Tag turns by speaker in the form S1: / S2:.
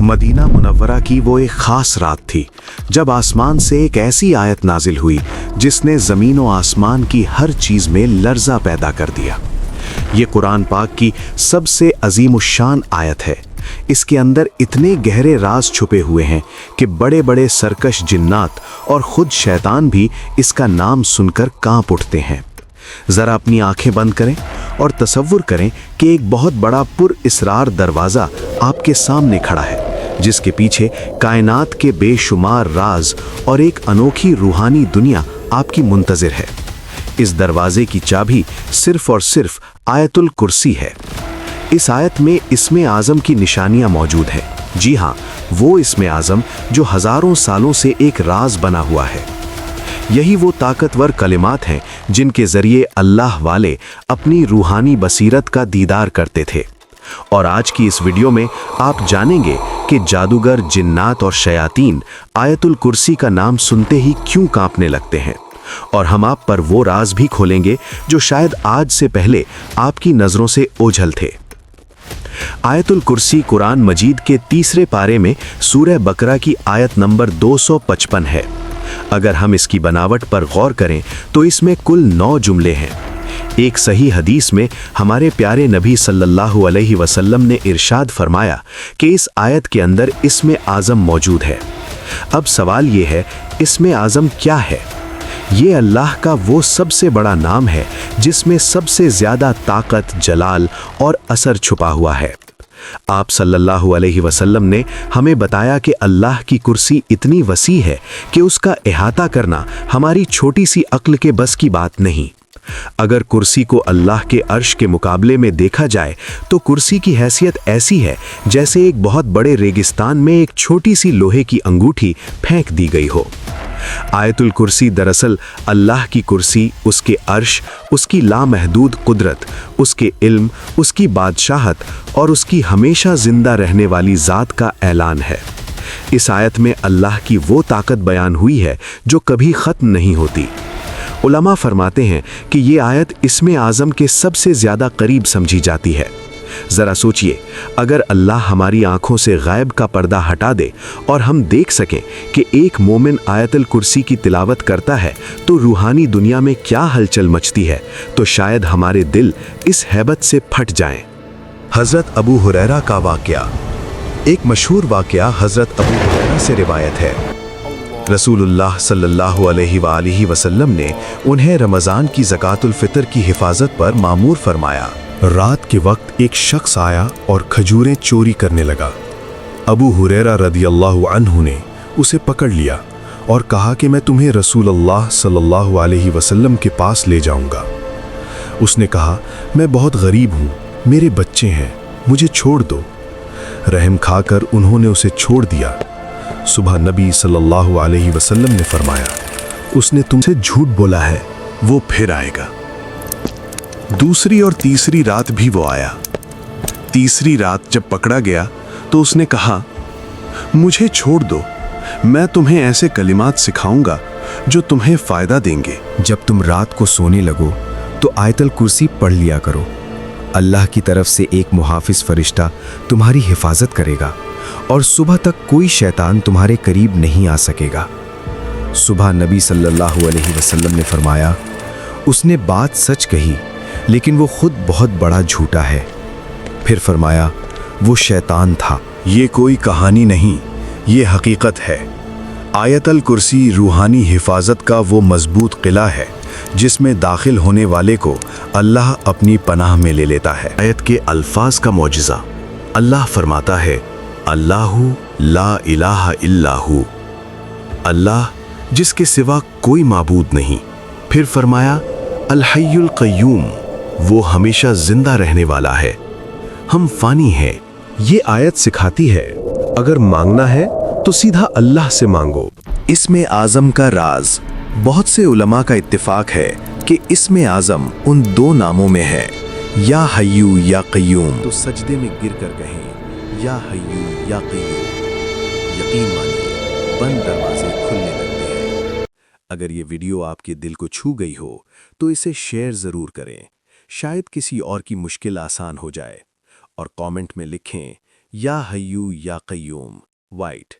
S1: Medina Munawwara की वो एक ख़ास रात थी जब आसमान से एक ऐसी आयत नाजिल हुई जिसने ज़मीन व आसमान की हर चीज़ में लर्ज़ा पैदा कर दिया। ये कुरान पाक की सबसे अजीमुश्शान आयत है। इसके अंदर इतने गहरे राज छुपे हुए हैं कि बड़े बड़े सरकश जिन्नात और ख़ुद शैतान भी इसका नाम सुनकर कांप उठते हैं। ज़रा अपनी आंखें बंद करें और तसव्वुर करें कि एक बहुत बड़ा पुर-इसरार दरवाज़ा आपके सामने खड़ा है, जिसके पीछे कायनात के बेशुमार राज और एक अनोखी रूहानी दुनिया आपकी मुंतज़िर है। इस दरवाज़े की चाबी सिर्फ़ और सिर्फ आयतुल कुर्सी है। इस आयत में इस्मे आज़म की निशानियाँ मौजूद हैं। जी हाँ, वो इस्मे आज़म जो हज़ारों सालों से एक राज बना हुआ है। यही वो ताकतवर कलिमात हैं जिनके ज़रिए अल्लाह वाले अपनी रूहानी बसीरत का दीदार करते थे। और आज की इस वीडियो में आप जानेंगे कि जादूगर, जिन्नात और शयातीन आयतुल कुर्सी का नाम सुनते ही क्यों कांपने लगते हैं। और हम आप पर वो राज भी खोलेंगे जो शायद आज से पहले आपकी नज़रों से ओझल थे। आयतुल कुर्सी कुरान मजीद के 3 पारे में सूरह बकरा की आयत नंबर 255 है। अगर हम इसकी बनावट पर गौर करें तो इसमें कुल 9 जुमले हैं। एक सही हदीस में हमारे प्यारे नबी सल्लल्लाहु अलैहि वसल्लम ने इरशाद फरमाया कि इस आयत के अंदर इस्मे आज़म मौजूद है। अब सवाल ये है, इस्मे आज़म क्या है? ये अल्लाह का वो सबसे बड़ा नाम है जिसमें सबसे ज़्यादा ताकत, जलाल और असर छुपा हुआ है। आप सल्लल्लाहु अलैहि वसल्लम ने हमें बताया कि अल्लाह की कुर्सी इतनी वसी है कि उसका इहाता करना हमारी छोटी सी अक्ल के बस की बात नहीं। अगर कुर्सी को अल्लाह के अर्श के मुकाबले में देखा जाए तो कुर्सी की हैसियत ऐसी है जैसे एक बहुत बड़े रेगिस्तान में एक छोटी सी लोहे की अंगूठी फेंक दी गई हो। आयतुल कुर्सी दरअसल अल्लाह की कुर्सी, उसके अर्श, उसकी लामहदूद कुदरत, उसके इल्म, उसकी बादशाहत और उसकी हमेशा जिंदा रहने वाली ज़ात का ऐलान है। इस आयत में अल्लाह की वो ताकत बयान हुई है जो कभी ख़त्म नहीं होती। उलमा फरमाते हैं कि ये आयत इस्मे आज़म के सबसे ज़्यादा करीब समझी जाती है। ज़रा सोचिए, अगर अल्लाह हमारी आंखों से गायब का पर्दा हटा दे और हम देख सकें कि एक मोमिन आयतुल कुर्सी की तिलावत करता है तो रूहानी दुनिया में क्या हलचल मचती है, तो शायद हमारे दिल इस हैबत से फट जाएं। हज़रत अबू हुरैरा का वाक़या। एक मशहूर वाक़या हज़रत अबू हुरैरा से रिवायत है। रसूलुल्लाह सल्लल्लाहु अलैहि वसल्लम ने उन्हें रमज़ान की ज़कातुल फ़ितर की हिफाजत पर मामूर फरमाया। रात के वक्त एक शख्स आया और खजूरें चोरी करने लगा। अबू हुरैरा रदियल्लाहु अन्हु ने उसे पकड़ लिया और कहा कि मैं तुम्हें रसूलुल्लाह सल्लल्लाहु अलैहि वसल्लम के पास ले जाऊंगा। उसने कहा, मैं बहुत गरीब हूँ, मेरे बच्चे हैं, मुझे छोड़ दो। रहम खाकर उन्होंने उसे छोड़ दिया। सुबह नबी सल्लल्लाहु अलैहि वसल्लम ने फरमाया, उसने तुमसे झूठ बोला है, वो फिर आएगा। दूसरी और तीसरी रात भी वो आया। तीसरी रात जब पकड़ा गया तो उसने कहा, मुझे छोड़ दो, मैं तुम्हें ऐसे कलिमात सिखाऊंगा जो तुम्हें फायदा देंगे।
S2: जब तुम रात को सोने लगो तो आयतुल कुर्सी पढ़ लिया करो। अल्लाह की तरफ से एक मुहाफिज फरिश्ता तुम्हारी हिफाजत करेगा और सुबह तक कोई शैतान तुम्हारे करीब नहीं आ सकेगा। सुबह नबी सल्लल्लाहु अलैहि वसल्लम ने फरमाया, उसने बात सच कही लेकिन वो खुद बहुत बड़ा झूठा है। फिर फरमाया, वो शैतान था।
S1: ये कोई कहानी नहीं, ये हकीकत है। आयतुल कुर्सी रूहानी हिफाजत का वो मजबूत किला है जिसमें दाखिल होने वाले को अल्लाह अपनी पनाह में ले लेता है। आयत के अल्फाज का मौजिज़ा। अल्लाह फरमाता है, अल्लाहु ला इलाहा इल्लाहु, अल्लाह जिसके सिवा कोई माबूद नहीं। फिर फरमाया, अल हय्युल क़य्यूम, वो हमेशा जिंदा रहने वाला है, हम फानी हैं। ये आयत सिखाती है, अगर मांगना है तो सीधा अल्लाह से मांगो। इस्मे आज़म का राज। बहुत से उलमा का इत्तिफाक है कि इस्मे आज़म उन 2 नामों में है, या हय्यू या क़य्यूम। तो सजदे में गिर कर कहें, या हय्यू या क़य्यूम। यकीन मानिए, बंद दरवाजे खुलने लगते हैं। अगर ये वीडियो आपके दिल को छू गई हो तो इसे शेयर ज़रूर करें, शायद किसी और की मुश्किल आसान हो जाए। और कमेंट में लिखें, یا حیو یا قیوم وائٹ